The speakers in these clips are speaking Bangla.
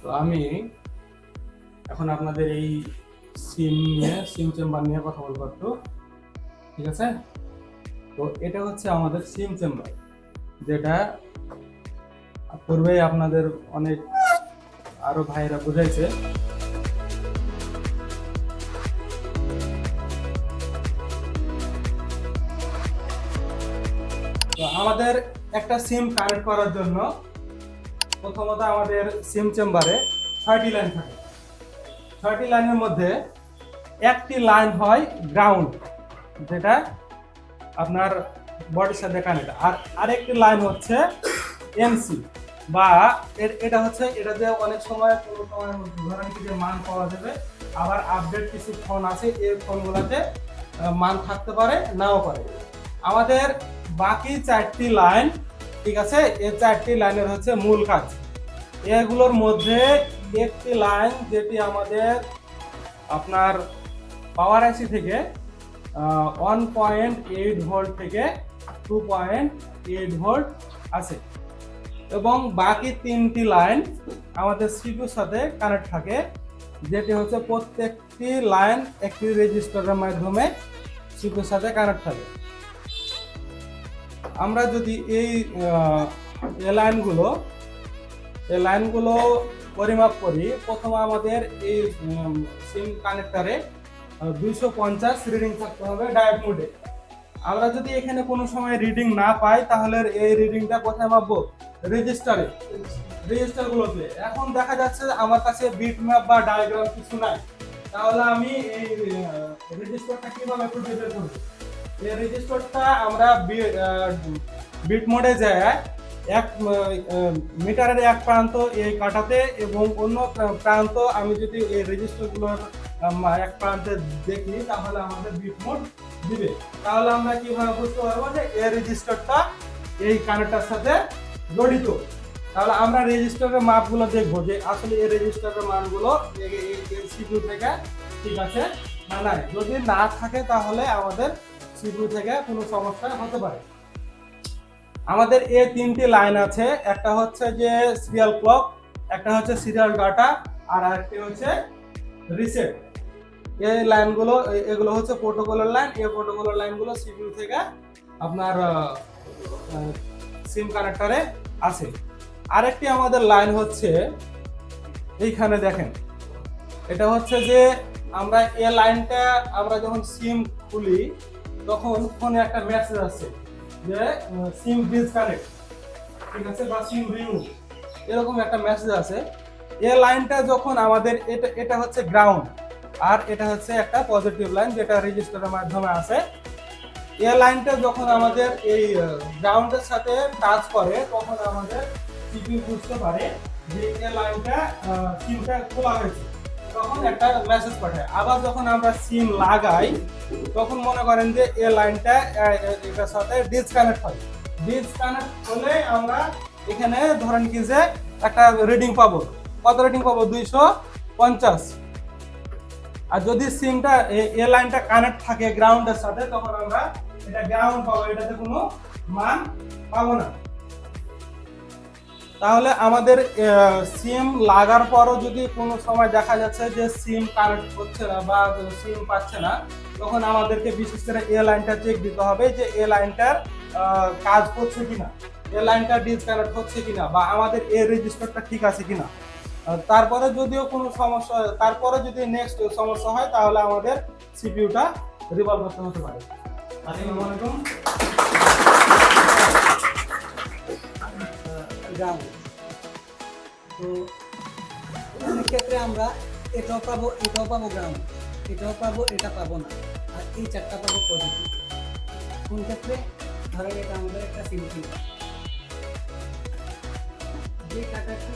তো আমি এখন আপনাদের এই সিম চেম্বার নিয়ে কথা বলবো একটু, ঠিক আছে? তো এটা হচ্ছে আমাদের সিম চেম্বার, যেটা পূর্বেই আপনাদের অনেক আরো ভাইরা বুঝাইছে। তো আমাদের একটা সিম কানেক্ট করার জন্য প্রথমত আমাদের সিম চেম্বারে 6টি লাইন থাকে। 6টি লাইনের মধ্যে একটি লাইন হয় গ্রাউন্ড, যেটা আপনার বডির সাথে কানেক্ট, আর আরেকটি লাইন হচ্ছে এমসি বা এটা হচ্ছে এটা যে অনেক সময় কোনো সময় ধরেন কি যে মান পাওয়া যাবে, আবার আপডেট কিছু ফোন আছে, এই ফোনগুলোতে মান থাকতে পারে, নাও পারে। আমাদের বাকি 4টি লাইন, ঠিক আছে, এই 4টি লাইনের হচ্ছে মূল কাজ। এগুলোর মধ্যে একটি লাইন যেটি আমাদের আপনার পাওয়ার আইসি থেকে 1.8 ভোল্ট থেকে 2.8 ভোল্ট আছে, এবং বাকি 3টি লাইন আমাদের সিপিইউর সাথে কানেক্ট থাকে, যেটি হচ্ছে প্রত্যেকটি লাইন একটি রেজিস্টারের মাধ্যমে সিপিইউর সাথে কানেক্ট থাকে। আমরা যদি এই লাইনগুলো পরিমাপ করি, প্রথমে আমাদের এই সিম কানেক্টরে 250 রিডিং থাকতে হবে ডায়োড মোডে। আমরা যদি এখানে কোনো সময় রিডিং না পাই, তাহলে এই রিডিংটা কোথায় মাপবো? রেজিস্টারগুলোতে। এখন দেখা যাচ্ছে আমার কাছে বিট ম্যাপ বা ডায়াগ্রাম কিছু নাই, তাহলে আমি এই রেজিস্টারটা কিভাবে খুঁজে বের করব? এই রেজিস্টারটা আমরা বিট মোডে যায় এক মিটারের এক প্রান্ত এই কাটাতে, এবং অন্য প্রান্ত আমি যদি এই রেজিস্টারগুলোর এক প্রান্তে দেখি, তাহলে আমাদের বিট মোড দিবে। তাহলে আমরা কিভাবে বুঝতে পারবো যে এই রেজিস্টারটা এই কানেক্টরের সাথে জড়িত? তাহলে আমরা রেজিস্টারের মাপগুলো দেখবো যে আসলে এই রেজিস্টারের মানগুলো সিপিইউ থেকে ঠিক আছে না নাই। যদি না থাকে তাহলে আমাদের সিপিইউ থেকে কোনো সমস্যা হতে পারে। আমাদের এই 3টি লাইন আছে, একটা হচ্ছে যে সিরিয়াল ক্লক, একটা হচ্ছে সিরিয়াল ডাটা, আর আরেকটি হচ্ছে রিসেট। এই লাইনগুলো, এগুলো হচ্ছে প্রোটোকলের লাইন। এই প্রোটোকলের লাইনগুলো সিপিইউ থেকে আপনার সিম কানেক্টরে আছে। আরেকটি আমাদের লাইন হচ্ছে এইখানে দেখেন, এটা হচ্ছে যে আমরা এই লাইনটা আমরা যখন সিম খুলি, তখন ফোনে একটা মেসেজ আসে যে সিম ডিসকানেক্ট, ঠিক আছে, বা সিম রিমুভ, এরকম একটা মেসেজ আছে। এই লাইনটা যখন আমাদের এটা হচ্ছে গ্রাউন্ড, আর এটা হচ্ছে একটা পজিটিভ লাইন যেটা রেজিস্টারের মাধ্যমে আসে। এই লাইনটা যখন আমাদের এই গ্রাউন্ডের সাথে টাচ করে, তখন আমাদের সিপিইউ বুঝতে পারে যে এই লাইনটা সিমটা খোলা হয়েছে, তখন একটা মেসেজ পাঠায়। আবার যখন আমরা সিম লাগাই, তখন মনে করেন যে এই লাইনটা এটার সাথে ডিসকানেক্ট হয়। ডিসকানেক্ট হলে আমরা এখানে ধরেন কি যে একটা রিডিং পাবো। কত রিডিং পাবো? 250। আর যদি সিমটা এই লাইনটা কানেক্ট থাকে গ্রাউন্ডের সাথে, তখন আমরা এটা গ্রাউন্ড পাবো, এটাতে কোনো মান পাবো না। তাহলে আমাদের সিম লাগার পরও যদি কোনো সময় দেখা যাচ্ছে যে সিম কানেক্ট হচ্ছে না বা সিম পাচ্ছে না, তখন আমাদেরকে বিশেষ করে এ লাইনটা চেক দিতে হবে যে এ লাইনটার কাজ করছে কিনা, এ লাইনটা ডিসকানেক্ট হচ্ছে কিনা, বা আমাদের এ রেজিস্টারটা ঠিক আছে কিনা। তারপরে যদিও কোনো সমস্যা, তারপরে যদি নেক্সট সমস্যা হয়, তাহলে আমাদের সিপিইউটা রিভলভ করতে হতে পারে। আসসালামু আলাইকুম। গ্রাউন্ড, তো অনেক ক্ষেত্রে আমরা এটাও পাবো গ্রাউন্ড, এটাও পাবো, এটা পাবো না, আর এই 4টা পাবো পজিটিভ। কোন ক্ষেত্রে? ধরেন এটা আমাদের একটা সিম্পল যে কাটাটা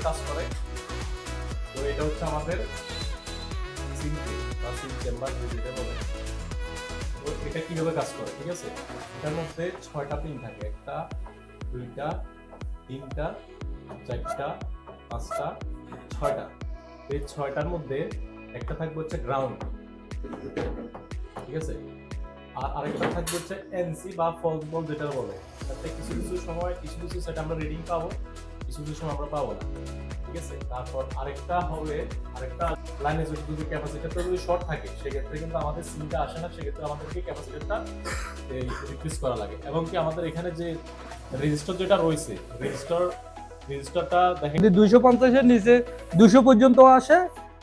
কাজ করে। তো এটা হচ্ছে আমাদের সিম বা সিম চেম্বার যেটা বলে। তো এটা কিভাবে কাজ করে, ঠিক আছে? এটার মধ্যে 6টা পিন থাকে, 1টা 2টা 3টা 4টা 5টা 6টা। এই 6টার মধ্যে একটা থাকবে হচ্ছে গ্রাউন্ড, ঠিক আছে। আর আরেকটা থাকবে হচ্ছে এনসি বা ফলস বল যেটা বলে, তাতে কিছু কিছু সময় কিছু কিছু সেট আমরা রিডিং পাবো, কিছু কিছু সময় আমরা পাবো না, ঠিক আছে। তারপর আরেকটা হবে, আরেকটা লাইনে যদি ক্যাপাসিটরটা যদি শর্ট থাকে সেক্ষেত্রে কিন্তু আমাদের সিমটা আসে না, সেক্ষেত্রে আমাদেরকে ক্যাপাসিটরটা রিপ্লেস করা লাগে। এবং কি আমাদের এখানে যে রেজিস্টার যেটা রয়েছে, রেজিস্টারটা দেখেন যদি 250 এর নিচে 200 পর্যন্ত আসে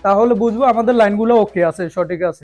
তাহলে বুঝবো আমাদের লাইনগুলো ওকে আছে, সঠিক আছে।